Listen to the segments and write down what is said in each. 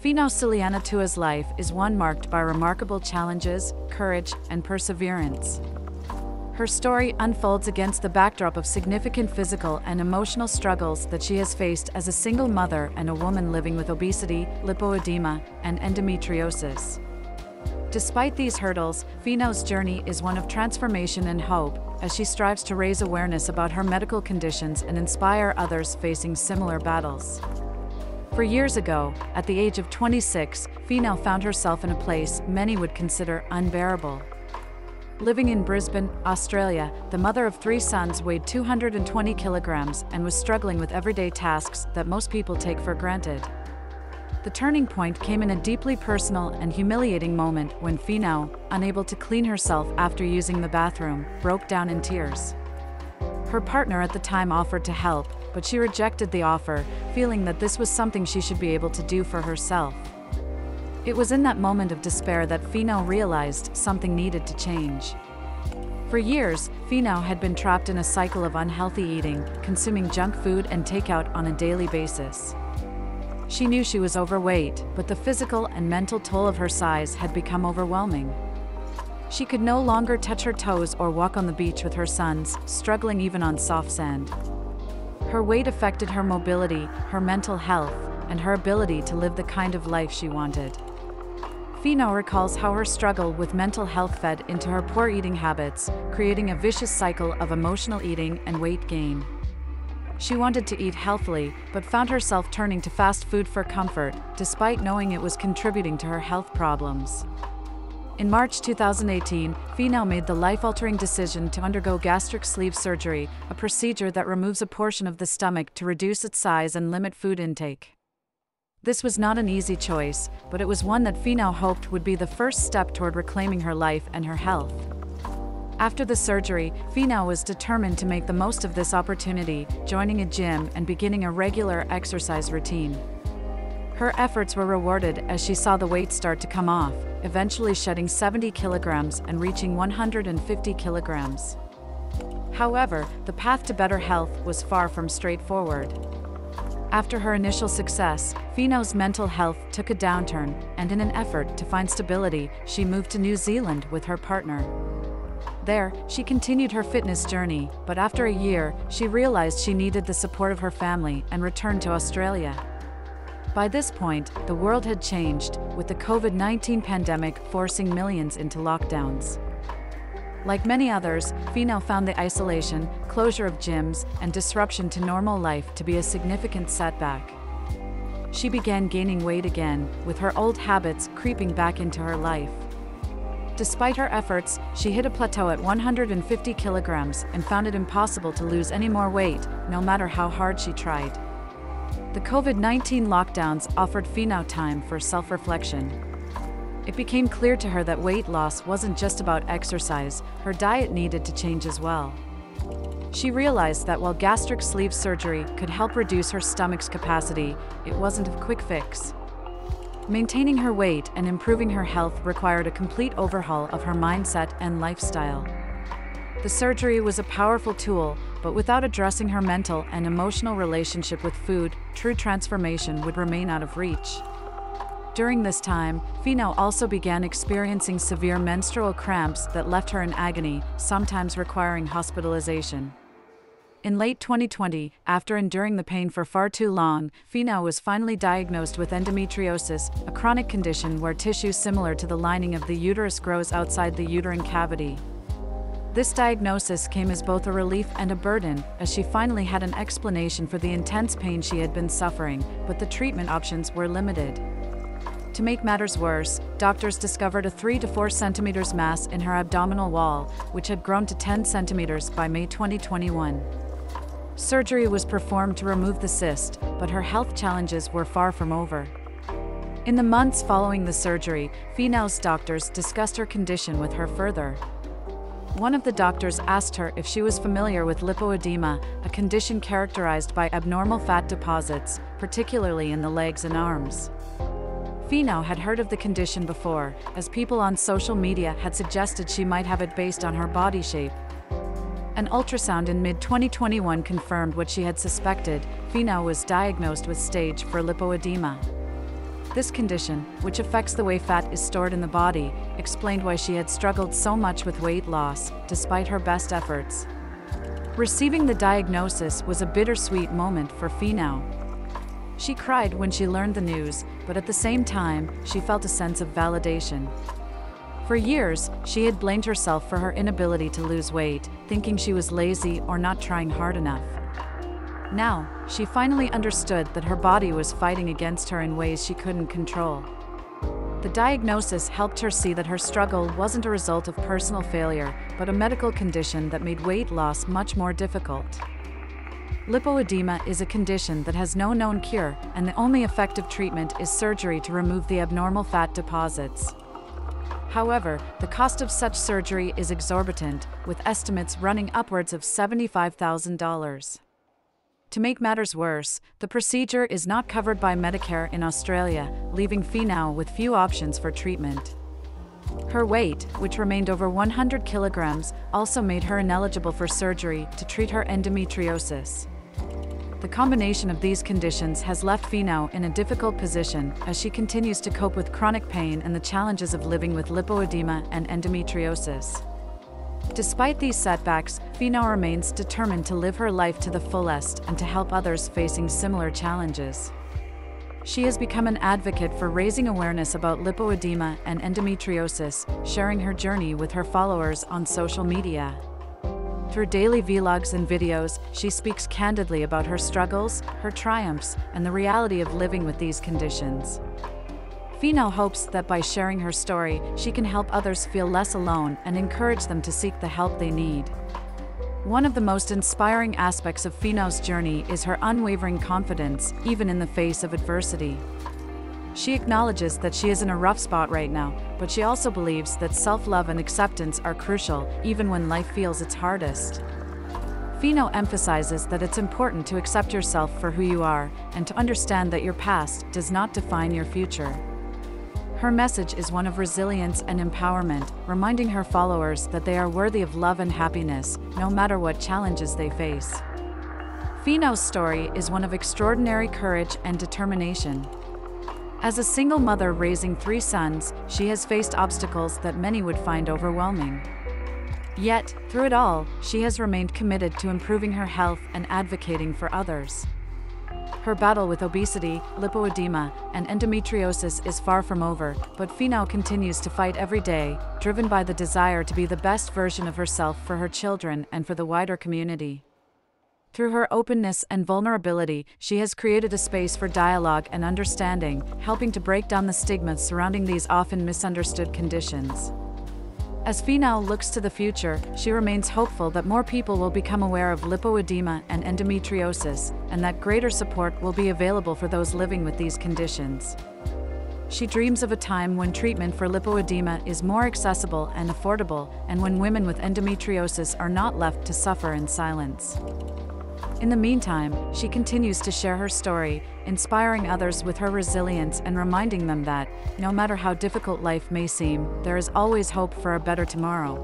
Finau Suliana Tua's life is one marked by remarkable challenges, courage, and perseverance. Her story unfolds against the backdrop of significant physical and emotional struggles that she has faced as a single mother and a woman living with obesity, lipoedema, and endometriosis. Despite these hurdles, Finau's journey is one of transformation and hope, as she strives to raise awareness about her medical conditions and inspire others facing similar battles. 4 years ago, at the age of 26, Finau found herself in a place many would consider unbearable. Living in Brisbane, Australia, the mother of 3 sons weighed 220 kilograms and was struggling with everyday tasks that most people take for granted. The turning point came in a deeply personal and humiliating moment when Finau, unable to clean herself after using the bathroom, broke down in tears. Her partner at the time offered to help, but she rejected the offer, feeling that this was something she should be able to do for herself. It was in that moment of despair that Finau realized something needed to change. For years, Finau had been trapped in a cycle of unhealthy eating, consuming junk food and takeout on a daily basis. She knew she was overweight, but the physical and mental toll of her size had become overwhelming. She could no longer touch her toes or walk on the beach with her sons, struggling even on soft sand. Her weight affected her mobility, her mental health, and her ability to live the kind of life she wanted. Finau recalls how her struggle with mental health fed into her poor eating habits, creating a vicious cycle of emotional eating and weight gain. She wanted to eat healthily, but found herself turning to fast food for comfort, despite knowing it was contributing to her health problems. In March 2018, Finau made the life-altering decision to undergo gastric sleeve surgery, a procedure that removes a portion of the stomach to reduce its size and limit food intake. This was not an easy choice, but it was one that Finau hoped would be the first step toward reclaiming her life and her health. After the surgery, Finau was determined to make the most of this opportunity, joining a gym and beginning a regular exercise routine. Her efforts were rewarded as she saw the weight start to come off, eventually shedding 70 kilograms and reaching 150 kilograms. However, the path to better health was far from straightforward. After her initial success, Finau's mental health took a downturn, and in an effort to find stability, she moved to New Zealand with her partner. There, she continued her fitness journey, but after a year, she realized she needed the support of her family and returned to Australia. By this point, the world had changed, with the COVID-19 pandemic forcing millions into lockdowns. Like many others, Finau found the isolation, closure of gyms, and disruption to normal life to be a significant setback. She began gaining weight again, with her old habits creeping back into her life. Despite her efforts, she hit a plateau at 150 kilograms and found it impossible to lose any more weight, no matter how hard she tried. The COVID-19 lockdowns offered Finau time for self-reflection. It became clear to her that weight loss wasn't just about exercise, her diet needed to change as well. She realized that while gastric sleeve surgery could help reduce her stomach's capacity, it wasn't a quick fix. Maintaining her weight and improving her health required a complete overhaul of her mindset and lifestyle. The surgery was a powerful tool, but without addressing her mental and emotional relationship with food, true transformation would remain out of reach. During this time, Finau also began experiencing severe menstrual cramps that left her in agony, sometimes requiring hospitalization. In late 2020, after enduring the pain for far too long, Finau was finally diagnosed with endometriosis, a chronic condition where tissue similar to the lining of the uterus grows outside the uterine cavity. This diagnosis came as both a relief and a burden, as she finally had an explanation for the intense pain she had been suffering, but the treatment options were limited. To make matters worse, doctors discovered a 3 to 4 centimeters mass in her abdominal wall, which had grown to 10 centimeters by May 2021. Surgery was performed to remove the cyst, but her health challenges were far from over. In the months following the surgery, Finau's doctors discussed her condition with her further. One of the doctors asked her if she was familiar with lipoedema, a condition characterized by abnormal fat deposits, particularly in the legs and arms. Finau had heard of the condition before, as people on social media had suggested she might have it based on her body shape. An ultrasound in mid-2021 confirmed what she had suspected. Finau was diagnosed with stage 4 lipoedema. This condition, which affects the way fat is stored in the body, explained why she had struggled so much with weight loss, despite her best efforts. Receiving the diagnosis was a bittersweet moment for Finau. She cried when she learned the news, but at the same time, she felt a sense of validation. For years, she had blamed herself for her inability to lose weight, thinking she was lazy or not trying hard enough. Now, she finally understood that her body was fighting against her in ways she couldn't control. The diagnosis helped her see that her struggle wasn't a result of personal failure, but a medical condition that made weight loss much more difficult. Lipoedema is a condition that has no known cure, and the only effective treatment is surgery to remove the abnormal fat deposits. However, the cost of such surgery is exorbitant, with estimates running upwards of $75,000. To make matters worse, the procedure is not covered by Medicare in Australia, leaving Finau with few options for treatment. Her weight, which remained over 100 kilograms, also made her ineligible for surgery to treat her endometriosis. The combination of these conditions has left Finau in a difficult position as she continues to cope with chronic pain and the challenges of living with lipoedema and endometriosis. Despite these setbacks, Finau remains determined to live her life to the fullest and to help others facing similar challenges. She has become an advocate for raising awareness about lipoedema and endometriosis, sharing her journey with her followers on social media. Through daily vlogs and videos, she speaks candidly about her struggles, her triumphs, and the reality of living with these conditions. Finau hopes that by sharing her story, she can help others feel less alone and encourage them to seek the help they need. One of the most inspiring aspects of Finau's journey is her unwavering confidence, even in the face of adversity. She acknowledges that she is in a rough spot right now, but she also believes that self-love and acceptance are crucial, even when life feels its hardest. Finau emphasizes that it's important to accept yourself for who you are, and to understand that your past does not define your future. Her message is one of resilience and empowerment, reminding her followers that they are worthy of love and happiness, no matter what challenges they face. Finau's story is one of extraordinary courage and determination. As a single mother raising 3 sons, she has faced obstacles that many would find overwhelming. Yet, through it all, she has remained committed to improving her health and advocating for others. Her battle with obesity, lipoedema, and endometriosis is far from over, but Finau continues to fight every day, driven by the desire to be the best version of herself for her children and for the wider community. Through her openness and vulnerability, she has created a space for dialogue and understanding, helping to break down the stigmas surrounding these often misunderstood conditions. As Finau looks to the future, she remains hopeful that more people will become aware of lipoedema and endometriosis, and that greater support will be available for those living with these conditions. She dreams of a time when treatment for lipoedema is more accessible and affordable, and when women with endometriosis are not left to suffer in silence. In the meantime, she continues to share her story, inspiring others with her resilience and reminding them that, no matter how difficult life may seem, there is always hope for a better tomorrow.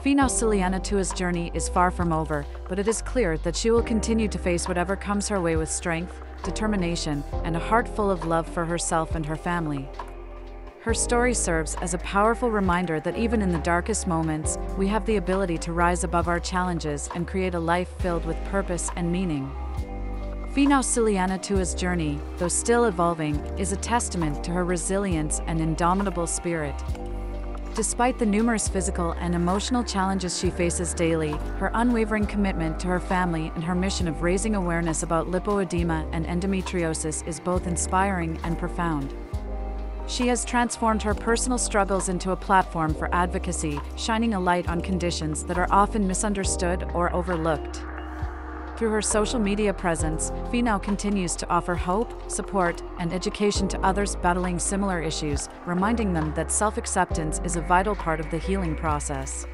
Finau Suliana Tua's journey is far from over, but it is clear that she will continue to face whatever comes her way with strength, determination, and a heart full of love for herself and her family. Her story serves as a powerful reminder that even in the darkest moments, we have the ability to rise above our challenges and create a life filled with purpose and meaning. Finau Suliana Tua's journey, though still evolving, is a testament to her resilience and indomitable spirit. Despite the numerous physical and emotional challenges she faces daily, her unwavering commitment to her family and her mission of raising awareness about lipoedema and endometriosis is both inspiring and profound. She has transformed her personal struggles into a platform for advocacy, shining a light on conditions that are often misunderstood or overlooked. Through her social media presence, Finau continues to offer hope, support, and education to others battling similar issues, reminding them that self-acceptance is a vital part of the healing process.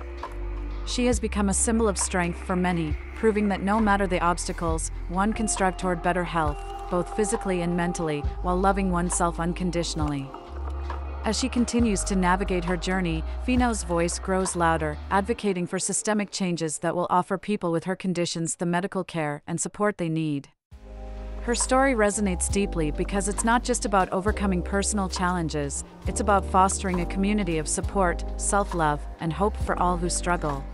She has become a symbol of strength for many, proving that no matter the obstacles, one can strive toward better health, both physically and mentally, while loving oneself unconditionally. As she continues to navigate her journey, Finau's voice grows louder, advocating for systemic changes that will offer people with her conditions the medical care and support they need. Her story resonates deeply because it's not just about overcoming personal challenges, it's about fostering a community of support, self-love, and hope for all who struggle.